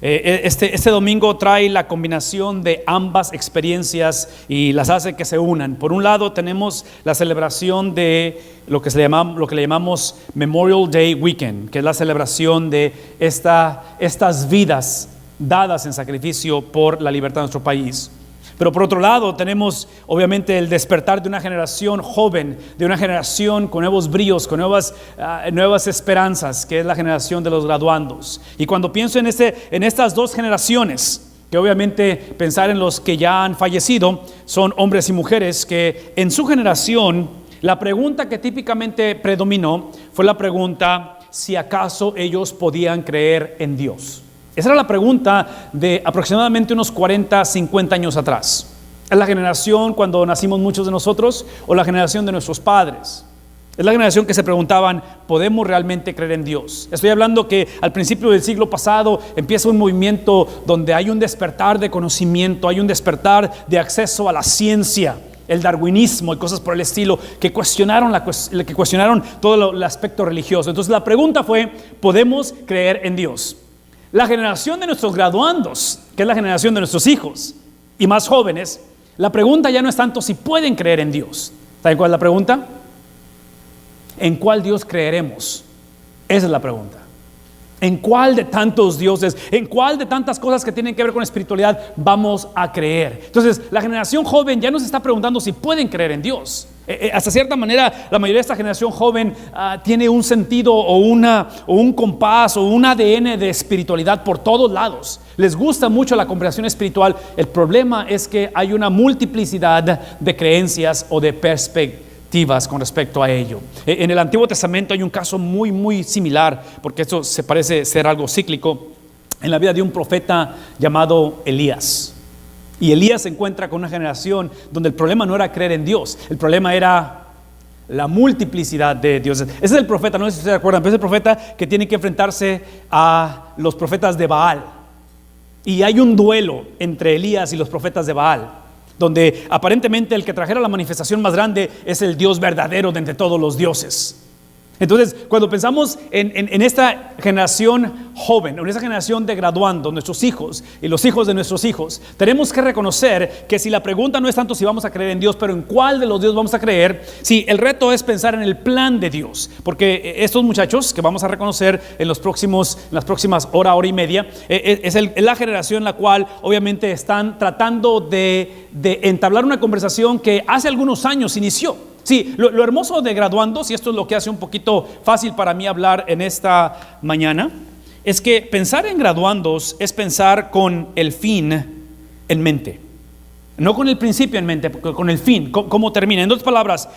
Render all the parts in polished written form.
Este domingo trae la combinación de ambas experiencias y las hace que se unan. Por un lado tenemos la celebración de lo que le llamamos Memorial Day Weekend, que es la celebración de estas vidas dadas en sacrificio por la libertad de nuestro país. Pero por otro lado tenemos obviamente el despertar de una generación joven, de una generación con nuevos bríos, con nuevas esperanzas, que es la generación de los graduandos. Y cuando pienso en estas dos generaciones, que obviamente pensar en los que ya han fallecido, son hombres y mujeres que en su generación la pregunta que típicamente predominó fue la pregunta si acaso ellos podían creer en Dios. Esa era la pregunta de aproximadamente unos 40, 50 años atrás. ¿Es la generación cuando nacimos muchos de nosotros o la generación de nuestros padres? Es la generación que se preguntaban, ¿podemos realmente creer en Dios? Estoy hablando que al principio del siglo pasado empieza un movimiento donde hay un despertar de conocimiento, hay un despertar de acceso a la ciencia, el darwinismo y cosas por el estilo, que cuestionaron todo el aspecto religioso. Entonces la pregunta fue, ¿podemos creer en Dios? La generación de nuestros graduandos, que es la generación de nuestros hijos y más jóvenes, la pregunta ya no es tanto si pueden creer en Dios. ¿Saben cuál es la pregunta? ¿En cuál Dios creeremos? Esa es la pregunta. ¿En cuál de tantos dioses, en cuál de tantas cosas que tienen que ver con espiritualidad vamos a creer? Entonces, la generación joven ya no se está preguntando si pueden creer en Dios. Hasta cierta manera, la mayoría de esta generación joven tiene un sentido o un compás o un ADN de espiritualidad por todos lados. Les gusta mucho la conversación espiritual. El problema es que hay una multiplicidad de creencias o de perspectivas con respecto a ello. En el Antiguo Testamento hay un caso muy, muy similar, porque esto se parece ser algo cíclico, en la vida de un profeta llamado Elías. Y Elías se encuentra con una generación donde el problema no era creer en Dios, el problema era la multiplicidad de dioses. Ese es el profeta, no sé si ustedes se acuerdan, pero es el profeta que tiene que enfrentarse a los profetas de Baal. Y hay un duelo entre Elías y los profetas de Baal, donde aparentemente el que trajera la manifestación más grande es el Dios verdadero de entre todos los dioses. Entonces, cuando pensamos en esta generación joven, en esta generación de graduando, nuestros hijos y los hijos de nuestros hijos, tenemos que reconocer que si la pregunta no es tanto si vamos a creer en Dios, pero en cuál de los dioses vamos a creer, si el reto es pensar en el plan de Dios, porque estos muchachos que vamos a reconocer en las próximas hora y media, es la generación en la cual obviamente están tratando de entablar una conversación que hace algunos años inició. Sí, lo hermoso de graduandos, y esto es lo que hace un poquito fácil para mí hablar en esta mañana, es que pensar en graduandos es pensar con el fin en mente. No con el principio en mente, con el fin, cómo termina. En otras palabras,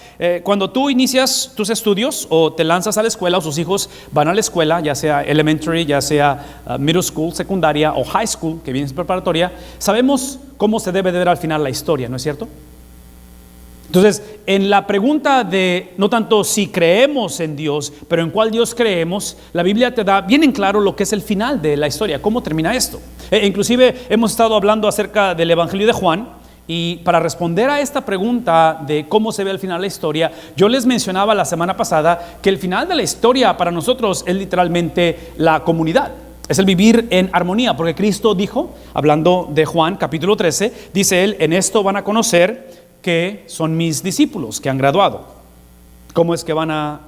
cuando tú inicias tus estudios o te lanzas a la escuela o sus hijos van a la escuela, ya sea elementary, ya sea middle school, secundaria o high school, que viene en preparatoria, sabemos cómo se debe de ver al final la historia, ¿no es cierto? Entonces, en la pregunta de no tanto si creemos en Dios, pero en cuál Dios creemos, la Biblia te da bien en claro lo que es el final de la historia, cómo termina esto. Inclusive hemos estado hablando acerca del Evangelio de Juan, y para responder a esta pregunta de cómo se ve al final la historia, yo les mencionaba la semana pasada que el final de la historia para nosotros es literalmente la comunidad. Es el vivir en armonía, porque Cristo dijo, hablando de Juan capítulo 13, dice él, en esto van a conocer que son mis discípulos que han graduado. ¿Cómo es que van a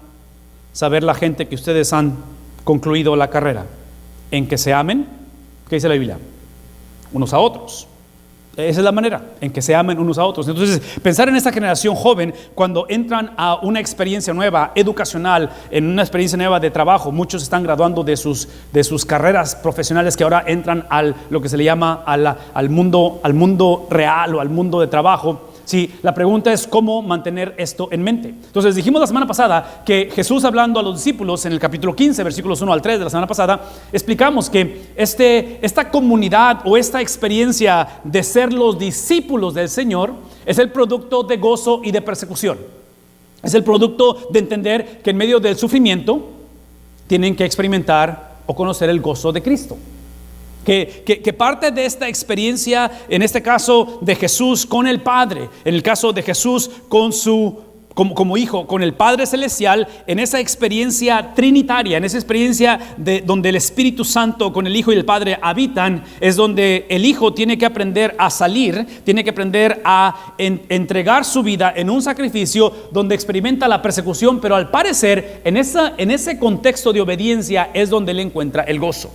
saber la gente que ustedes han concluido la carrera? En que se amen, ¿qué dice la Biblia? Unos a otros. Esa es la manera, en que se amen unos a otros. Entonces, pensar en esta generación joven, cuando entran a una experiencia nueva, educacional, en una experiencia nueva de trabajo, muchos están graduando de sus carreras profesionales que ahora entran lo que se le llama al mundo real o al mundo de trabajo. Sí, la pregunta es cómo mantener esto en mente. Entonces dijimos la semana pasada que Jesús, hablando a los discípulos en el capítulo 15, versículos 1 al 3 de la semana pasada, explicamos que esta comunidad o esta experiencia de ser los discípulos del Señor es el producto de gozo y de persecución. Es el producto de entender que en medio del sufrimiento tienen que experimentar o conocer el gozo de Cristo. Que parte de esta experiencia, en este caso de Jesús con el Padre, en el caso de Jesús con su como hijo con el Padre Celestial, en esa experiencia trinitaria, en esa experiencia donde el Espíritu Santo con el Hijo y el Padre habitan, es donde el Hijo tiene que aprender a salir, tiene que aprender a entregar su vida en un sacrificio donde experimenta la persecución, pero al parecer en ese contexto de obediencia es donde él encuentra el gozo.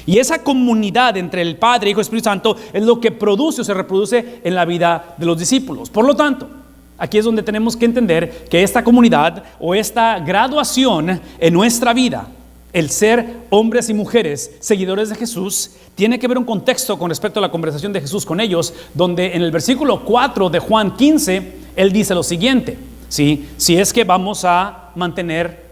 Y esa comunidad entre el Padre, Hijo y Espíritu Santo es lo que produce o se reproduce en la vida de los discípulos. Por lo tanto, aquí es donde tenemos que entender que esta comunidad o esta graduación en nuestra vida, el ser hombres y mujeres seguidores de Jesús, tiene que ver un contexto con respecto a la conversación de Jesús con ellos, donde en el versículo 4 de Juan 15, él dice lo siguiente, ¿sí? Si es que vamos a mantener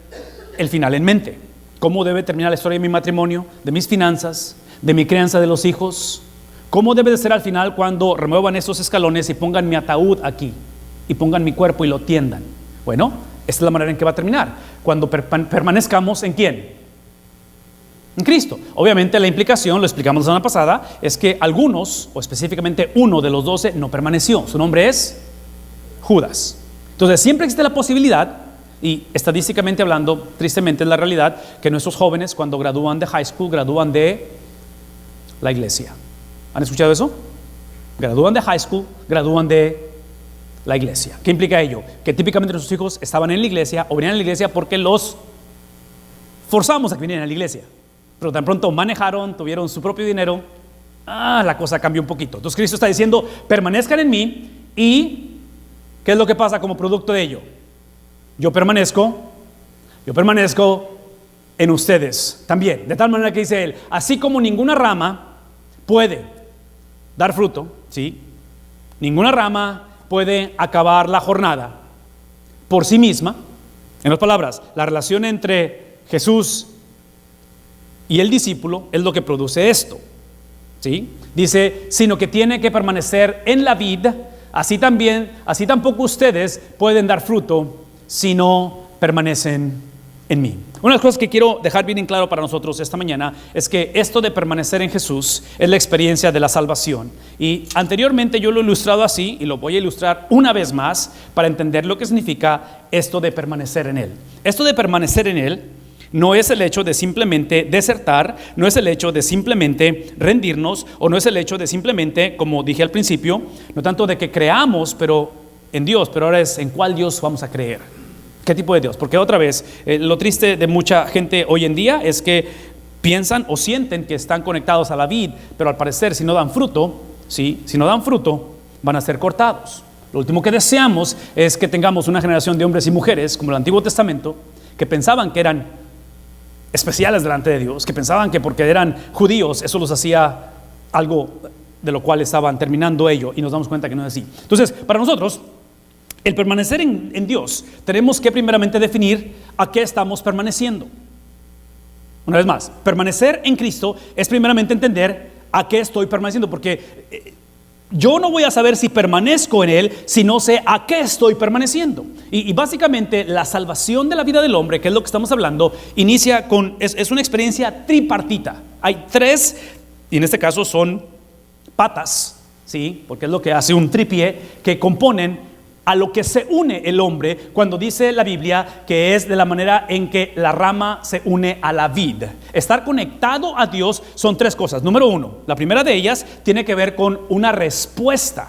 el final en mente. ¿Cómo debe terminar la historia de mi matrimonio, de mis finanzas, de mi crianza de los hijos? ¿Cómo debe de ser al final cuando remuevan estos escalones y pongan mi ataúd aquí? Y pongan mi cuerpo y lo tiendan. Bueno, esta es la manera en que va a terminar. Cuando permanezcamos ¿en quién? En Cristo. Obviamente la implicación, lo explicamos la semana pasada, es que algunos, o específicamente uno de los 12, no permaneció. Su nombre es Judas. Entonces siempre existe la posibilidad, y estadísticamente hablando, tristemente es la realidad, que nuestros jóvenes cuando gradúan de high school, gradúan de la iglesia. ¿Han escuchado eso? Gradúan de high school, gradúan de la iglesia. ¿Qué implica ello? Que típicamente nuestros hijos estaban en la iglesia o venían a la iglesia porque los forzamos a que vinieran a la iglesia, pero tan pronto manejaron, tuvieron su propio dinero, la cosa cambió un poquito. Entonces Cristo está diciendo, permanezcan en mí, y ¿qué es lo que pasa como producto de ello? Yo permanezco en ustedes también, de tal manera que dice él, así como ninguna rama puede dar fruto, ¿sí? Ninguna rama puede acabar la jornada por sí misma. En otras palabras, la relación entre Jesús y el discípulo es lo que produce esto, ¿sí? Dice, sino que tiene que permanecer en la vid, así tampoco ustedes pueden dar fruto si no permanecen en mí. Una de las cosas que quiero dejar bien en claro para nosotros esta mañana es que esto de permanecer en Jesús es la experiencia de la salvación. Y anteriormente yo lo he ilustrado así, y lo voy a ilustrar una vez más para entender lo que significa esto de permanecer en Él. Esto de permanecer en Él no es el hecho de simplemente desertar, no es el hecho de simplemente rendirnos, o no es el hecho de simplemente, como dije al principio, no tanto de que creamos en Dios, pero ahora es en cuál Dios vamos a creer. ¿Qué tipo de Dios? Porque otra vez, lo triste de mucha gente hoy en día es que piensan o sienten que están conectados a la vid, pero al parecer si no dan fruto, van a ser cortados. Lo último que deseamos es que tengamos una generación de hombres y mujeres, como el Antiguo Testamento, que pensaban que eran especiales delante de Dios, que pensaban que porque eran judíos eso los hacía algo de lo cual estaban terminando ello, y nos damos cuenta que no es así. Entonces, para nosotros, el permanecer en Dios, tenemos que primeramente definir a qué estamos permaneciendo. Una vez más, permanecer en Cristo es primeramente entender a qué estoy permaneciendo, porque yo no voy a saber si permanezco en Él si no sé a qué estoy permaneciendo. Y básicamente la salvación de la vida del hombre, que es lo que estamos hablando, inicia es una experiencia tripartita. Hay tres, y en este caso son patas, ¿sí? Porque es lo que hace un tripié, que componen a lo que se une el hombre cuando dice la Biblia que es de la manera en que la rama se une a la vid. Estar conectado a Dios son tres cosas. Número uno, la primera de ellas tiene que ver con una respuesta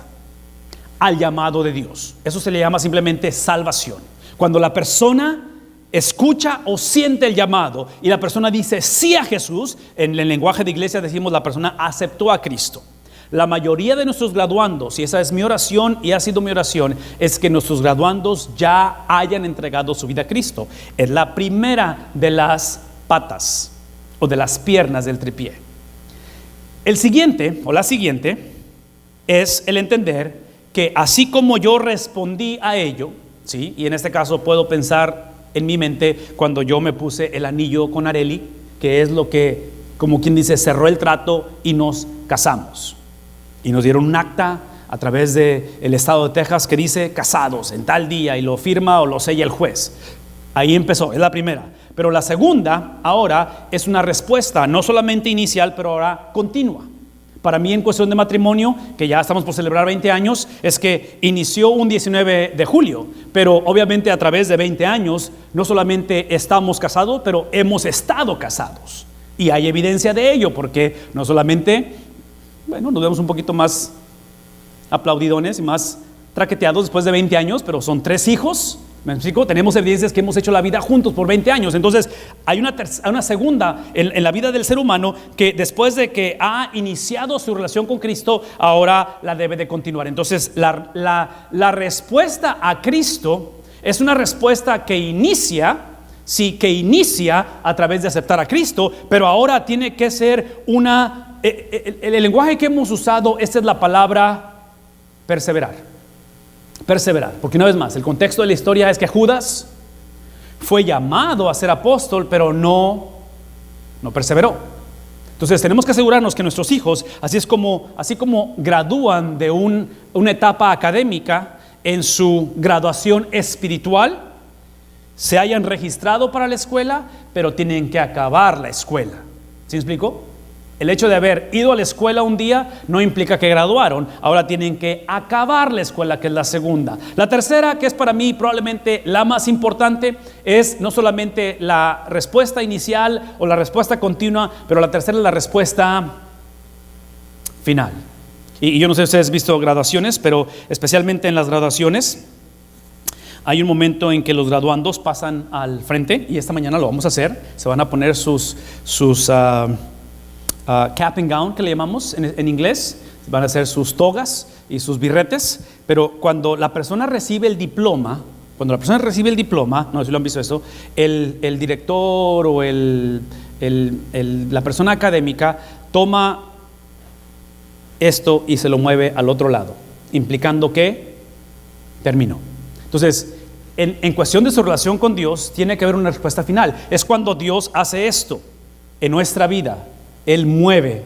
al llamado de Dios. Eso se le llama simplemente salvación. Cuando la persona escucha o siente el llamado y la persona dice sí a Jesús, en el lenguaje de iglesia decimos la persona aceptó a Cristo. La mayoría de nuestros graduandos, y esa es mi oración y ha sido mi oración, es que nuestros graduandos ya hayan entregado su vida a Cristo. Es la primera de las patas o de las piernas del tripié. El siguiente o la siguiente es el entender que así como yo respondí a ello, ¿sí? Y en este caso puedo pensar en mi mente cuando yo me puse el anillo con Areli, que es lo que, como quien dice, cerró el trato y nos casamos. Y nos dieron un acta a través del estado de Texas que dice casados en tal día, y lo firma o lo sella el juez. Ahí empezó, es la primera. Pero la segunda ahora es una respuesta no solamente inicial, pero ahora continua. para mí en cuestión de matrimonio, que ya estamos por celebrar 20 años, es que inició un 19 de julio, pero obviamente a través de 20 años no solamente estamos casados, pero hemos estado casados. Y hay evidencia de ello, porque no solamente, bueno, nos vemos un poquito más aplaudidones y más traqueteados después de 20 años, pero son 3 hijos. ¿Me explico? Tenemos evidencias que hemos hecho la vida juntos por 20 años. Entonces, hay una segunda en la vida del ser humano que después de que ha iniciado su relación con Cristo, ahora la debe de continuar. Entonces, la respuesta a Cristo es una respuesta que inicia a través de aceptar a Cristo, pero ahora tiene que ser el lenguaje que hemos usado, esta es la palabra perseverar. Perseverar, porque una vez más, el contexto de la historia es que Judas fue llamado a ser apóstol, pero no perseveró. Entonces tenemos que asegurarnos que nuestros hijos, así como gradúan de una etapa académica en su graduación espiritual, se hayan registrado para la escuela, pero tienen que acabar la escuela. ¿Sí me explico? El hecho de haber ido a la escuela un día no implica que graduaron. Ahora tienen que acabar la escuela, que es la segunda. La tercera, que es para mí probablemente la más importante, es no solamente la respuesta inicial o la respuesta continua, pero la tercera es la respuesta final. Y yo no sé si ustedes han visto graduaciones, pero especialmente en las graduaciones hay un momento en que los graduandos pasan al frente, y esta mañana lo vamos a hacer. Se van a poner sus cap and gown, que le llamamos en inglés. Van a hacer sus togas y sus birretes, pero cuando la persona recibe el diploma, no sé si lo han visto eso, el director o la persona académica toma esto y se lo mueve al otro lado, implicando que terminó. Entonces, en cuestión de su relación con Dios, tiene que haber una respuesta final. Es cuando Dios hace esto en nuestra vida. Él mueve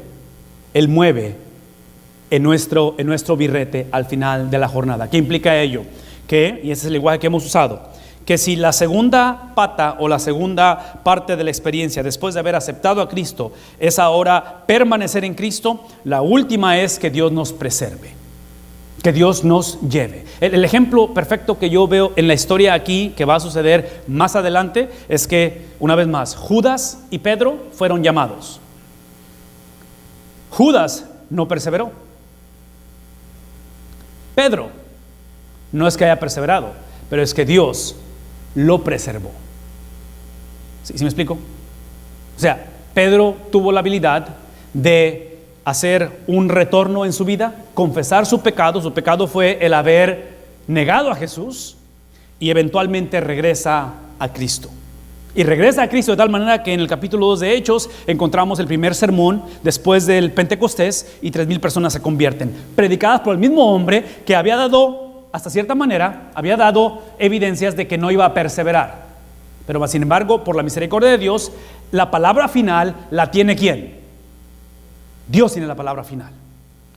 en nuestro birrete al final de la jornada. ¿Qué implica ello? Y ese es el lenguaje que hemos usado, que si la segunda pata o la segunda parte de la experiencia después de haber aceptado a Cristo es ahora permanecer en Cristo, la última es que Dios nos preserve, que Dios nos lleve. El ejemplo perfecto que yo veo en la historia aquí, que va a suceder más adelante, es que una vez más Judas y Pedro fueron llamados. Judas no perseveró. Pedro no es que haya perseverado, pero es que Dios lo preservó. ¿Sí me explico? O sea, Pedro tuvo la habilidad de hacer un retorno en su vida, confesar su pecado. Su pecado fue el haber negado a Jesús, y eventualmente regresa a Cristo. Y regresa a Cristo de tal manera que en el capítulo 2 de Hechos encontramos el primer sermón después del Pentecostés, y 3,000 personas se convierten, predicadas por el mismo hombre que había dado, hasta cierta manera, había dado evidencias de que no iba a perseverar. Pero sin embargo, por la misericordia de Dios, la palabra final la tiene ¿quién? Dios tiene la palabra final.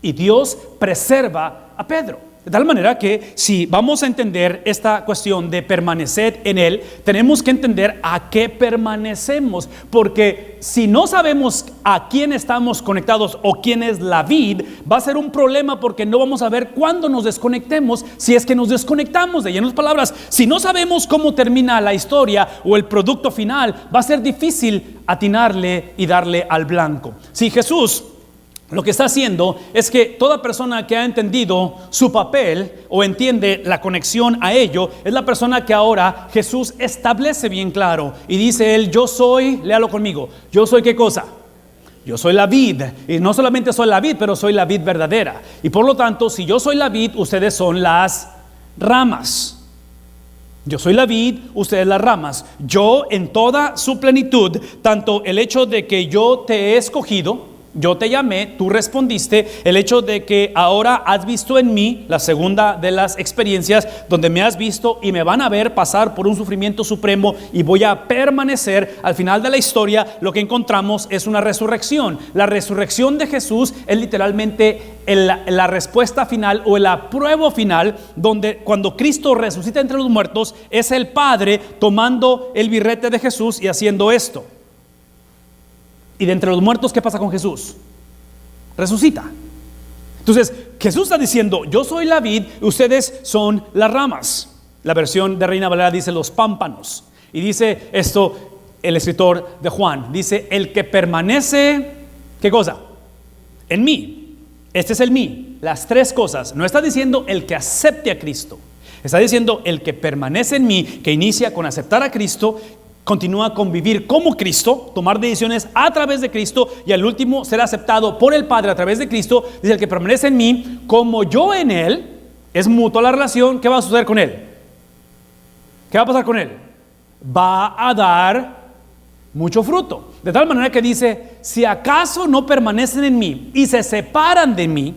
Y Dios preserva a Pedro. De tal manera que si vamos a entender esta cuestión de permanecer en Él, tenemos que entender a qué permanecemos, porque si no sabemos a quién estamos conectados o quién es la vid, va a ser un problema, porque no vamos a ver cuándo nos desconectemos, si es que nos desconectamos de ella. En otras palabras, si no sabemos cómo termina la historia o el producto final, va a ser difícil atinarle y darle al blanco. Si Jesús lo que está haciendo es que toda persona que ha entendido su papel o entiende la conexión a ello, es la persona que ahora Jesús establece bien claro, y dice él: yo soy, léalo conmigo, yo soy ¿qué cosa? Yo soy la vid, y no solamente soy la vid, pero soy la vid verdadera. Y por lo tanto, si yo soy la vid, ustedes son las ramas. Yo soy la vid, ustedes las ramas. Yo en toda su plenitud, tanto el hecho de que yo te he escogido, yo te llamé, tú respondiste, el hecho de que ahora has visto en mí, la segunda de las experiencias donde me has visto y me van a ver pasar por un sufrimiento supremo y voy a permanecer. Al final de la historia lo que encontramos es una resurrección. La resurrección de Jesús es literalmente la respuesta final o el apruebo final, donde cuando Cristo resucita entre los muertos, es el Padre tomando el birrete de Jesús y haciendo esto. Y de entre los muertos, ¿qué pasa con Jesús? resucita. Entonces Jesús está diciendo: yo soy la vid, ustedes son las ramas. La versión de Reina Valera dice los pámpanos. Y dice esto el escritor de Juan, dice: el que permanece, ¿qué cosa? En mí. Este es el mí. Las tres cosas. No está diciendo el que acepte a Cristo. Está diciendo el que permanece en mí, que inicia con aceptar a Cristo, continúa con vivir como Cristo, tomar decisiones a través de Cristo, y al último ser aceptado por el Padre a través de Cristo. Dice: el que permanece en mí, como yo en él. Es mutua la relación. ¿Qué va a suceder con él? ¿Qué va a pasar con él? Va a dar mucho fruto. De tal manera que dice: si acaso no permanecen en mí y se separan de mí,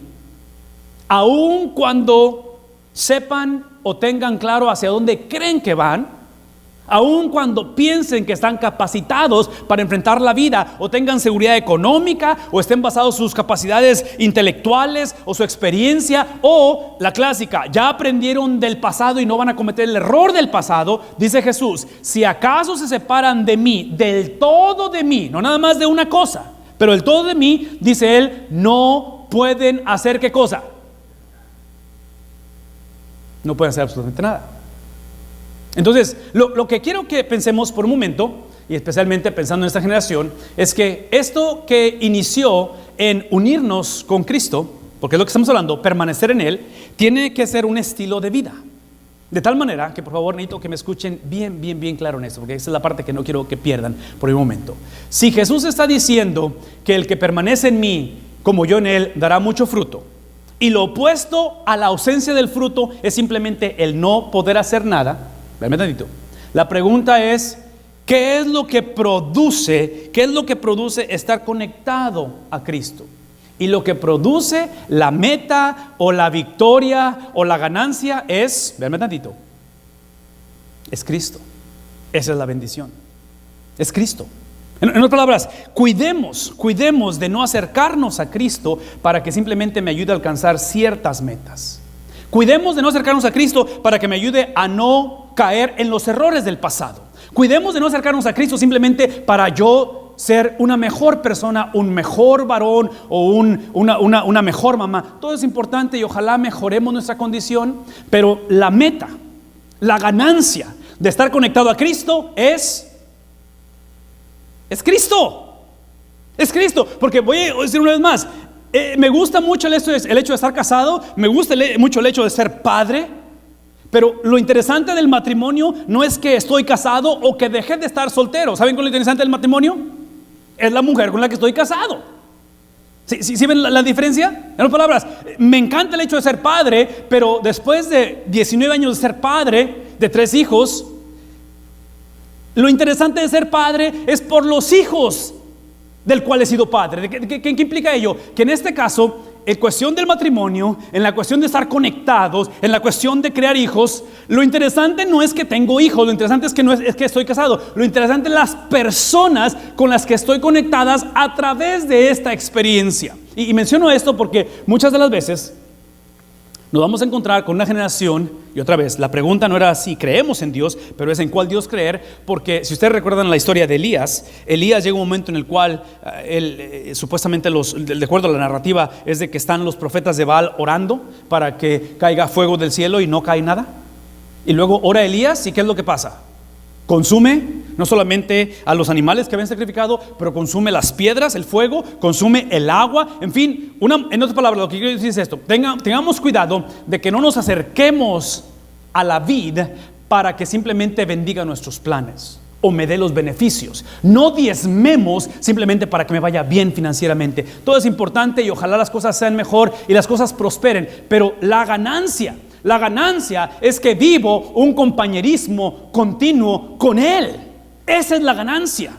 aun cuando sepan o tengan claro hacia dónde creen que van, aun cuando piensen que están capacitados para enfrentar la vida, o tengan seguridad económica, o estén basados sus capacidades intelectuales o su experiencia, o la clásica, ya aprendieron del pasado y no van a cometer el error del pasado, dice Jesús: si acaso se separan de mí, del todo de mí, no nada más de una cosa, pero el todo de mí, dice él, no pueden hacer ¿qué cosa? No pueden hacer absolutamente nada. Entonces, lo que quiero que pensemos por un momento, y especialmente pensando en esta generación, es que esto que inició en unirnos con Cristo, porque es lo que estamos hablando, permanecer en Él, tiene que ser un estilo de vida. De tal manera que, por favor, necesito que me escuchen bien claro en esto, porque esa es la parte que no quiero que pierdan por un momento. Si Jesús está diciendo que el que permanece en mí, como yo en Él, dará mucho fruto, y lo opuesto a la ausencia del fruto es simplemente el no poder hacer nada, véanme tantito. La pregunta es: ¿qué es lo que produce estar conectado a Cristo? Y lo que produce la meta o la victoria o la ganancia es, véanme tantito, es Cristo. Esa es la bendición. Es Cristo. En otras palabras, cuidemos de no acercarnos a Cristo para que simplemente me ayude a alcanzar ciertas metas. Cuidemos de no acercarnos a Cristo para que me ayude a no caer en los errores del pasado. Cuidemos de no acercarnos a Cristo simplemente para yo ser una mejor persona, un mejor varón o una mejor mamá. Todo es importante y ojalá mejoremos nuestra condición, pero la meta, la ganancia de estar conectado a Cristo es Cristo. Es Cristo. Porque voy a decir una vez más, me gusta mucho el hecho de estar casado, me gusta mucho el hecho de ser padre, pero lo interesante del matrimonio no es que estoy casado o que dejé de estar soltero. ¿Saben cuál es lo interesante del matrimonio? Es la mujer con la que estoy casado. ¿Sí ven la diferencia? En otras palabras, me encanta el hecho de ser padre, pero después de 19 años de ser padre de 3 hijos, lo interesante de ser padre es por los hijos del cual he sido padre. ¿Qué implica ello? Que en este caso, en cuestión del matrimonio, en la cuestión de estar conectados, en la cuestión de crear hijos, lo interesante no es que tengo hijos, lo interesante es que estoy casado. Lo interesante es las personas con las que estoy conectadas a través de esta experiencia. Y menciono esto porque muchas de las veces nos vamos a encontrar con una generación, y otra vez, la pregunta no era si creemos en Dios, pero es en cuál Dios creer, porque si ustedes recuerdan la historia de Elías llega un momento en el cual supuestamente de acuerdo a la narrativa, es de que están los profetas de Baal orando para que caiga fuego del cielo y no cae nada. Y luego ora Elías, ¿y qué es lo que pasa? Consume no solamente a los animales que habían sacrificado, pero consume las piedras, el fuego, consume el agua. En fin, en otras palabras, lo que quiero decir es esto: tengamos cuidado de que no nos acerquemos a la vid para que simplemente bendiga nuestros planes o me dé los beneficios. No diezmemos simplemente para que me vaya bien financieramente. Todo es importante y ojalá las cosas sean mejor y las cosas prosperen, pero la ganancia es que vivo un compañerismo continuo con Él. Esa es la ganancia.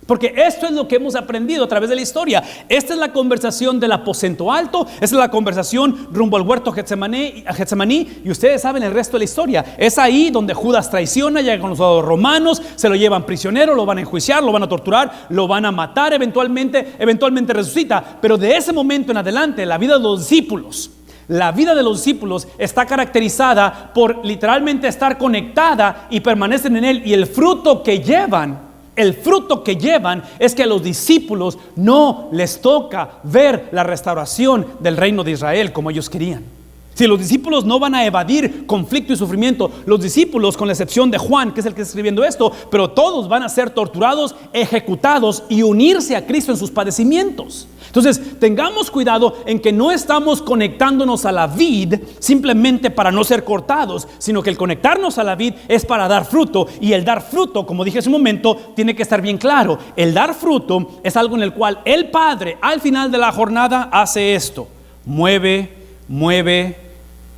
Porque esto es lo que hemos aprendido a través de la historia. Esta es la conversación del aposento alto. Esta es la conversación rumbo al huerto Getsemaní. Y ustedes saben el resto de la historia. Es ahí donde Judas traiciona, llega con los soldados romanos, se lo llevan prisionero, lo van a enjuiciar, lo van a torturar, lo van a matar, eventualmente resucita. Pero de ese momento en adelante, la vida de los discípulos está caracterizada por literalmente estar conectada y permanecen en Él, y el fruto que llevan El fruto que llevan es que a los discípulos no les toca ver la restauración del reino de Israel como ellos querían. Si los discípulos no van a evadir conflicto y sufrimiento, los discípulos, con la excepción de Juan, que es el que está escribiendo esto, pero todos van a ser torturados, ejecutados y unirse a Cristo en sus padecimientos. Entonces, tengamos cuidado en que no estamos conectándonos a la vid simplemente para no ser cortados, sino que el conectarnos a la vid es para dar fruto. Y el dar fruto, como dije hace un momento, tiene que estar bien claro. El dar fruto es algo en el cual el Padre al final de la jornada hace esto: mueve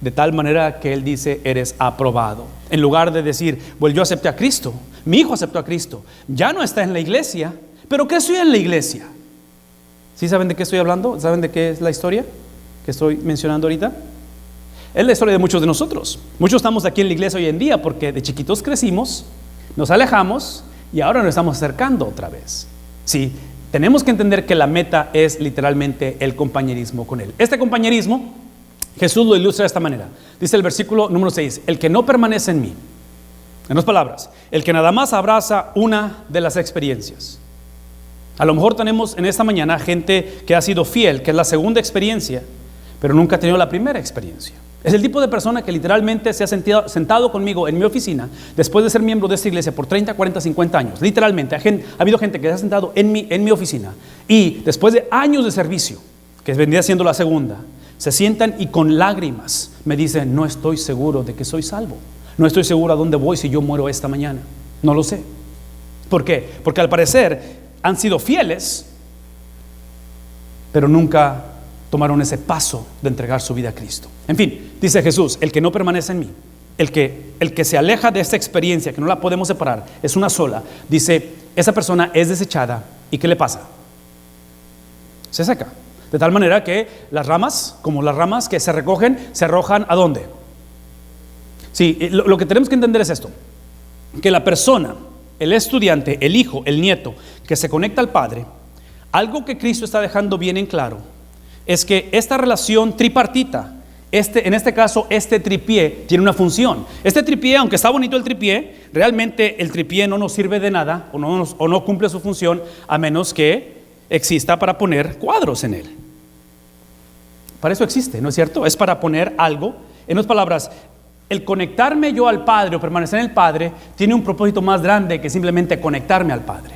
de tal manera que Él dice: eres aprobado. En lugar de decir, bueno, yo acepté a Cristo, mi hijo aceptó a Cristo, ya no está en la iglesia, pero creció en la iglesia. ¿Sí saben de qué estoy hablando? ¿Saben de qué es la historia que estoy mencionando ahorita? Es la historia de muchos de nosotros. Muchos estamos aquí en la iglesia hoy en día porque de chiquitos crecimos, nos alejamos y ahora nos estamos acercando otra vez. Sí, tenemos que entender que la meta es literalmente el compañerismo con Él. Este compañerismo Jesús lo ilustra de esta manera. Dice el versículo número 6: el que no permanece en mí, en otras palabras, el que nada más abraza una de las experiencias. A lo mejor tenemos en esta mañana gente que ha sido fiel, que es la segunda experiencia, pero nunca ha tenido la primera experiencia. Es el tipo de persona que literalmente se ha sentado conmigo en mi oficina después de ser miembro de esta iglesia por 30, 40, 50 años. Literalmente ha habido gente que se ha sentado en mi oficina y después de años de servicio, que vendría siendo la segunda, se sientan y con lágrimas me dicen: no estoy seguro de que soy salvo, no estoy seguro a dónde voy si yo muero esta mañana, no lo sé. ¿Por qué? Porque al parecer han sido fieles, pero nunca tomaron ese paso de entregar su vida a Cristo. En fin, dice Jesús: el que no permanece en mí, el que se aleja de esta experiencia, que no la podemos separar, es una sola. Dice, esa persona es desechada. ¿Y qué le pasa? Se seca. De tal manera que las ramas, como las ramas que se recogen, se arrojan ¿a dónde? Sí, lo que tenemos que entender es esto: que la persona, el estudiante, el hijo, el nieto, que se conecta al Padre, algo que Cristo está dejando bien en claro es que esta relación tripartita, en este caso este tripié, tiene una función. Este tripié, aunque está bonito el tripié, realmente el tripié no nos sirve de nada o no cumple su función a menos que exista para poner cuadros en él. Para eso existe, ¿no es cierto? Es para poner algo. En otras palabras, el conectarme yo al Padre o permanecer en el Padre tiene un propósito más grande que simplemente conectarme al Padre.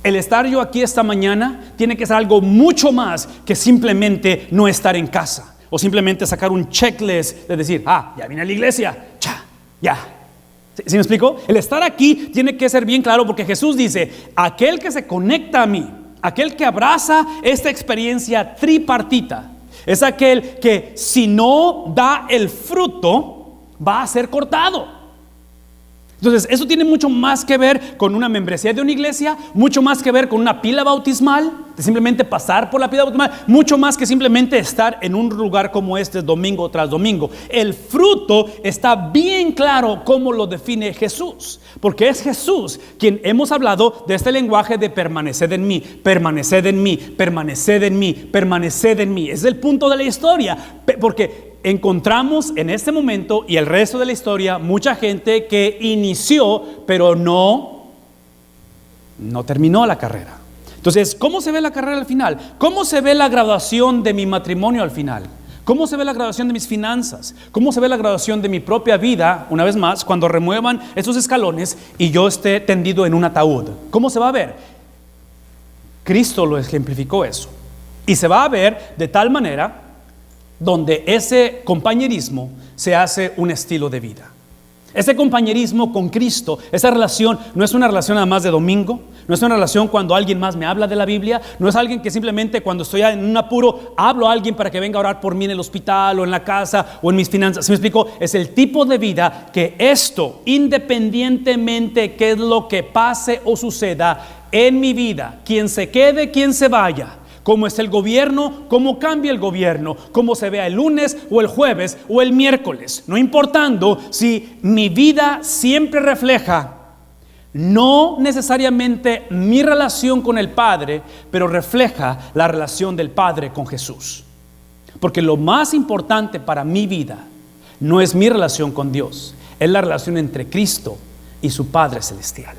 El estar yo aquí esta mañana tiene que ser algo mucho más que simplemente no estar en casa o simplemente sacar un checklist de decir: ya vine a la iglesia, ya. ¿Sí me explico? El estar aquí tiene que ser bien claro, porque Jesús dice: aquel que se conecta a mí, aquel que abraza esta experiencia tripartita, es aquel que si no da el fruto va a ser cortado. Entonces eso tiene mucho más que ver con una membresía de una iglesia, mucho más que ver con una pila bautismal, de simplemente pasar por la pila bautismal, mucho más que simplemente estar en un lugar como este domingo tras domingo. El fruto está bien claro cómo lo define Jesús, porque es Jesús quien hemos hablado de este lenguaje de permaneced en mí, permaneced en mí, permaneced en mí, permaneced en mí. Es el punto de la historia, porque encontramos en este momento y el resto de la historia mucha gente que inició pero no terminó la carrera. Entonces, ¿cómo se ve la carrera al final? ¿Cómo se ve la graduación de mi matrimonio al final? ¿Cómo se ve la graduación de mis finanzas? ¿Cómo se ve la graduación de mi propia vida, una vez más, cuando remuevan esos escalones y yo esté tendido en un ataúd? ¿Cómo se va a ver? Cristo lo ejemplificó eso. Y se va a ver de tal manera donde ese compañerismo se hace un estilo de vida. Ese compañerismo con Cristo, esa relación no es una relación nada más de domingo, no es una relación cuando alguien más me habla de la Biblia, no es alguien que simplemente cuando estoy en un apuro hablo a alguien para que venga a orar por mí en el hospital o en la casa o en mis finanzas. ¿Sí me explico? Es el tipo de vida que esto, independientemente qué es lo que pase o suceda en mi vida, quien se quede, quien se vaya, cómo es el gobierno, cómo cambia el gobierno, cómo se vea el lunes o el jueves o el miércoles, no importando si mi vida siempre refleja no necesariamente mi relación con el Padre, pero refleja la relación del Padre con Jesús. Porque lo más importante para mi vida no es mi relación con Dios, es la relación entre Cristo y su Padre celestial.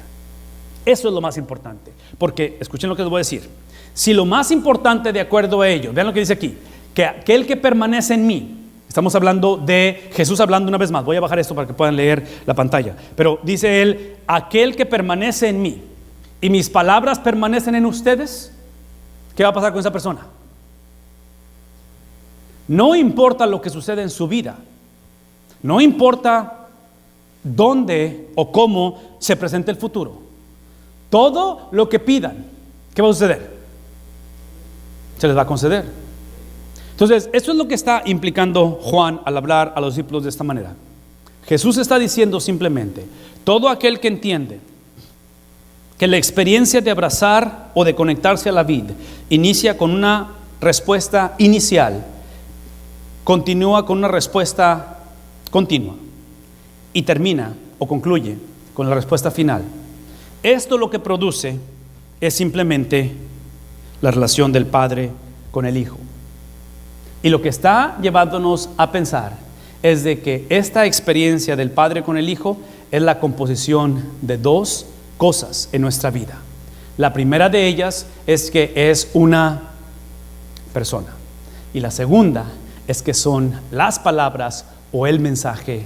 Eso es lo más importante, porque escuchen lo que les voy a decir. Si lo más importante de acuerdo a ello, vean lo que dice aquí, que aquel que permanece en mí, estamos hablando de Jesús hablando una vez más, voy a bajar esto para que puedan leer la pantalla, pero dice él, aquel que permanece en mí y mis palabras permanecen en ustedes, ¿qué va a pasar con esa persona? No importa lo que sucede en su vida, no importa dónde o cómo se presente el futuro, todo lo que pidan, ¿qué va a suceder? Se les va a conceder. Entonces, eso es lo que está implicando Juan al hablar a los discípulos de esta manera. Jesús está diciendo simplemente, todo aquel que entiende que la experiencia de abrazar o de conectarse a la vid inicia con una respuesta inicial, continúa con una respuesta continua y termina o concluye con la respuesta final. Esto lo que produce es simplemente la relación del Padre con el Hijo. Y lo que está llevándonos a pensar es de que esta experiencia del Padre con el Hijo es la composición de dos cosas en nuestra vida. La primera de ellas es que es una persona. Y la segunda es que son las palabras o el mensaje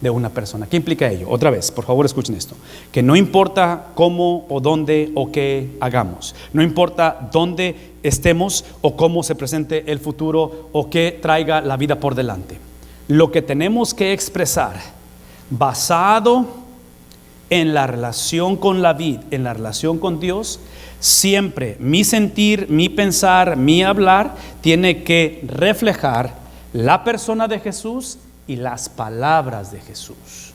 de una persona. ¿Qué implica ello? Otra vez, por favor, escuchen esto. Que no importa cómo o dónde o qué hagamos, no importa dónde estemos o cómo se presente el futuro o qué traiga la vida por delante. Lo que tenemos que expresar basado en la relación con la vid, en la relación con Dios, siempre mi sentir, mi pensar, mi hablar tiene que reflejar la persona de Jesús y las palabras de Jesús.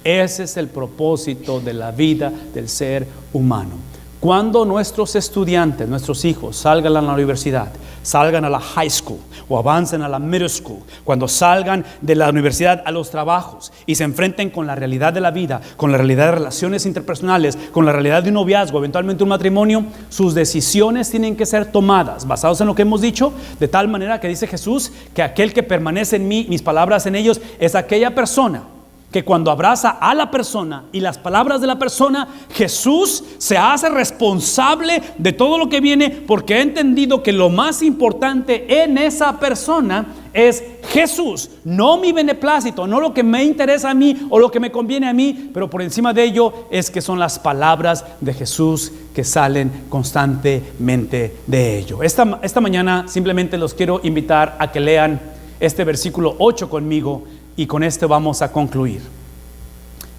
Ese es el propósito de la vida del ser humano. Cuando nuestros estudiantes, nuestros hijos salgan a la universidad, salgan a la high school o avancen a la middle school, cuando salgan de la universidad a los trabajos y se enfrenten con la realidad de la vida, con la realidad de relaciones interpersonales, con la realidad de un noviazgo, eventualmente un matrimonio, sus decisiones tienen que ser tomadas basados en lo que hemos dicho, de tal manera que dice Jesús que aquel que permanece en mí, mis palabras en ellos, es aquella persona que cuando abraza a la persona y las palabras de la persona, Jesús se hace responsable de todo lo que viene, porque ha entendido que lo más importante en esa persona es Jesús, no mi beneplácito, no lo que me interesa a mí o lo que me conviene a mí, pero por encima de ello es que son las palabras de Jesús que salen constantemente de ello. Esta mañana simplemente los quiero invitar a que lean este versículo 8 conmigo. Y con esto vamos a concluir,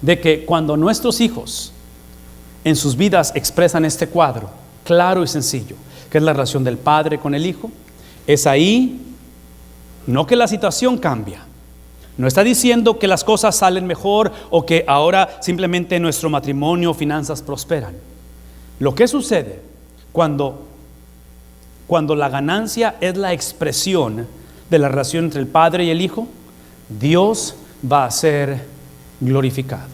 de que cuando nuestros hijos en sus vidas expresan este cuadro claro y sencillo, que es la relación del Padre con el Hijo, es ahí, no que la situación cambia, no está diciendo que las cosas salen mejor o que ahora simplemente nuestro matrimonio o finanzas prosperan. Lo que sucede cuando la ganancia es la expresión de la relación entre el Padre y el Hijo, Dios va a ser glorificado.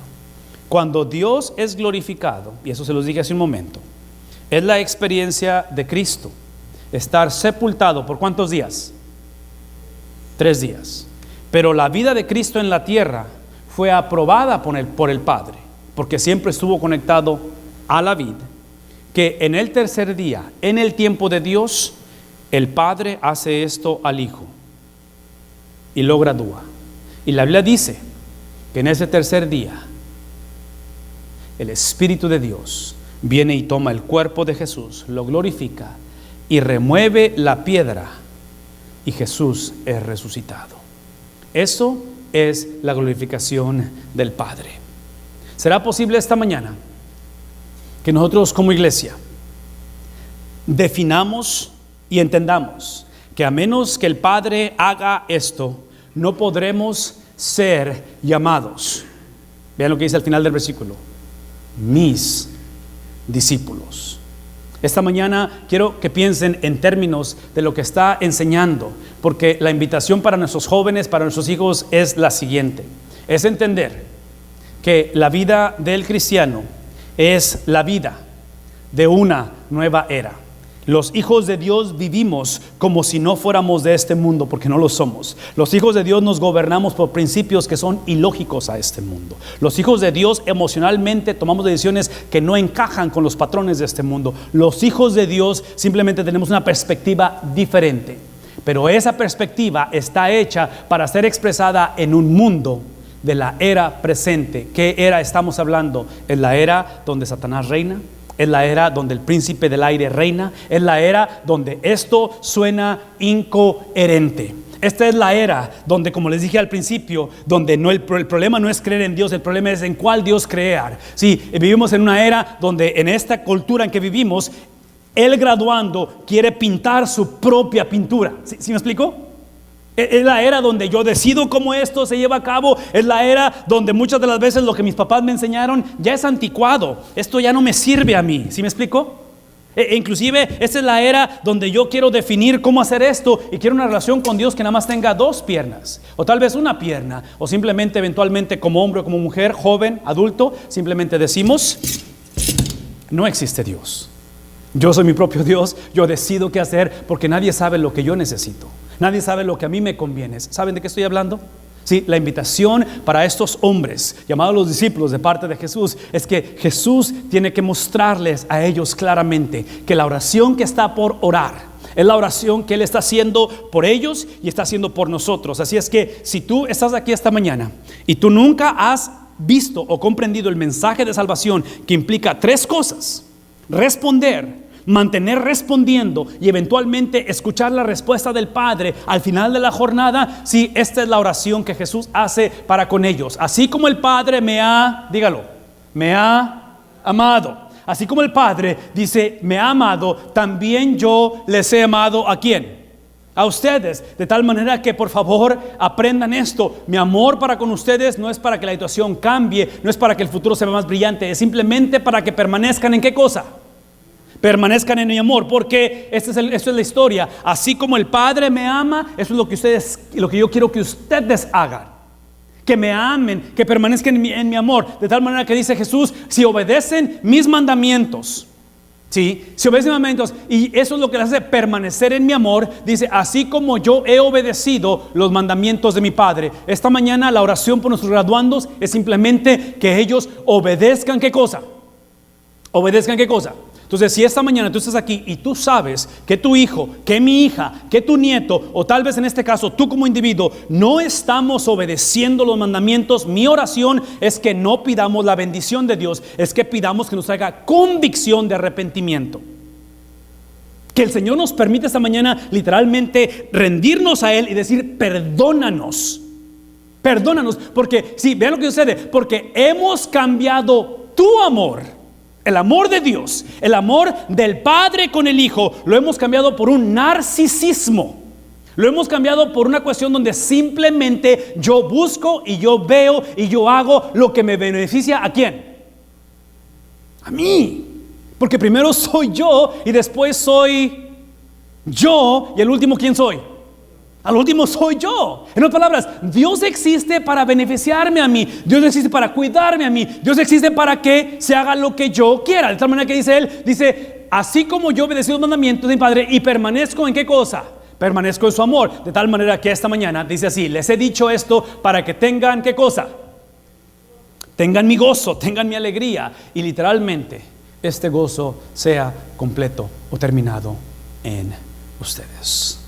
Cuando Dios es glorificado, y eso se los dije hace un momento, es la experiencia de Cristo, estar sepultado ¿por cuántos días? 3 días. Pero la vida de Cristo en la tierra fue aprobada por el Padre, porque siempre estuvo conectado a la vid, que en el tercer día, en el tiempo de Dios, el Padre hace esto al Hijo y lo gradúa. Y la Biblia dice que en ese tercer día el Espíritu de Dios viene y toma el cuerpo de Jesús, lo glorifica y remueve la piedra, y Jesús es resucitado. Eso es la glorificación del Padre. ¿Será posible esta mañana que nosotros como iglesia definamos y entendamos que a menos que el Padre haga esto, no podremos ser llamados? Vean lo que dice al final del versículo: mis discípulos. Esta mañana quiero que piensen en términos de lo que está enseñando, porque la invitación para nuestros jóvenes, para nuestros hijos es la siguiente: es entender que la vida del cristiano es la vida de una nueva era. Los hijos de Dios vivimos como si no fuéramos de este mundo, porque no lo somos. Los hijos de Dios nos gobernamos por principios que son ilógicos a este mundo. Los hijos de Dios emocionalmente tomamos decisiones que no encajan con los patrones de este mundo. Los hijos de Dios simplemente tenemos una perspectiva diferente, pero esa perspectiva está hecha para ser expresada en un mundo de la era presente. ¿Qué era estamos hablando? Es la era donde Satanás reina. Es la era donde el príncipe del aire reina. Es la era donde esto suena incoherente. Esta es la era donde, como les dije al principio, donde el problema no es creer en Dios, el problema es en cuál Dios crear. Sí, vivimos en una era donde en esta cultura en que vivimos, el graduando quiere pintar su propia pintura. ¿Sí me explico? Es la era donde yo decido cómo esto se lleva a cabo. Es la era donde muchas de las veces lo que mis papás me enseñaron ya es anticuado. Esto ya no me sirve a mí. ¿Sí me explico? Inclusive esta es la era donde yo quiero definir cómo hacer esto y quiero una relación con Dios que nada más tenga dos piernas, o tal vez una pierna, o simplemente eventualmente como hombre o como mujer, joven, adulto, simplemente decimos: no existe Dios. Yo soy mi propio Dios, yo decido qué hacer, porque nadie sabe lo que yo necesito. Nadie sabe lo que a mí me conviene. ¿Saben de qué estoy hablando? Sí, la invitación para estos hombres, llamados los discípulos de parte de Jesús, es que Jesús tiene que mostrarles a ellos claramente que la oración que está por orar es la oración que Él está haciendo por ellos y está haciendo por nosotros. Así es que si tú estás aquí esta mañana y tú nunca has visto o comprendido el mensaje de salvación, que implica tres cosas: responder, mantener respondiendo y eventualmente escuchar la respuesta del Padre al final de la jornada. Sí, esta es la oración que Jesús hace para con ellos. Así como el Padre me ha, dígalo, me ha amado. Así como el Padre dice me ha amado, también yo les he amado. ¿A quién? A ustedes. De tal manera que por favor aprendan esto: mi amor para con ustedes no es para que la situación cambie, no es para que el futuro sea más brillante, es simplemente para que permanezcan en ¿qué cosa? Permanezcan en mi amor, porque esto es la historia. Así como el Padre me ama, eso es lo que yo quiero que ustedes hagan. Que me amen, que permanezcan en mi amor. De tal manera que dice Jesús: si obedecen mis mandamientos, ¿sí? Si obedecen mis mandamientos, y eso es lo que les hace permanecer en mi amor, dice: así como yo he obedecido los mandamientos de mi Padre. Esta mañana la oración por nuestros graduandos es simplemente que ellos obedezcan ¿qué cosa? Obedezcan ¿qué cosa? Entonces, si esta mañana tú estás aquí y tú sabes que tu hijo, que mi hija, que tu nieto, o tal vez en este caso tú como individuo, no estamos obedeciendo los mandamientos, mi oración es que no pidamos la bendición de Dios, es que pidamos que nos traiga convicción de arrepentimiento. Que el Señor nos permita esta mañana literalmente rendirnos a Él y decir: perdónanos, perdónanos, porque sí, vean lo que sucede, porque hemos cambiado tu amor. El amor de Dios, el amor del Padre con el Hijo, lo hemos cambiado por un narcisismo. Lo hemos cambiado por una cuestión donde simplemente yo busco y yo veo y yo hago lo que me beneficia. ¿A quién? A mí. Porque primero soy yo y después soy yo, y el último ¿quién soy? Al último soy yo. En otras palabras, Dios existe para beneficiarme a mí. Dios existe para cuidarme a mí. Dios existe para que se haga lo que yo quiera. De tal manera que dice Él, dice: así como yo obedecí los mandamientos de mi Padre y permanezco en ¿qué cosa? Permanezco en su amor. De tal manera que esta mañana dice así: les he dicho esto para que tengan ¿qué cosa? Tengan mi gozo, tengan mi alegría, y literalmente este gozo sea completo o terminado en ustedes.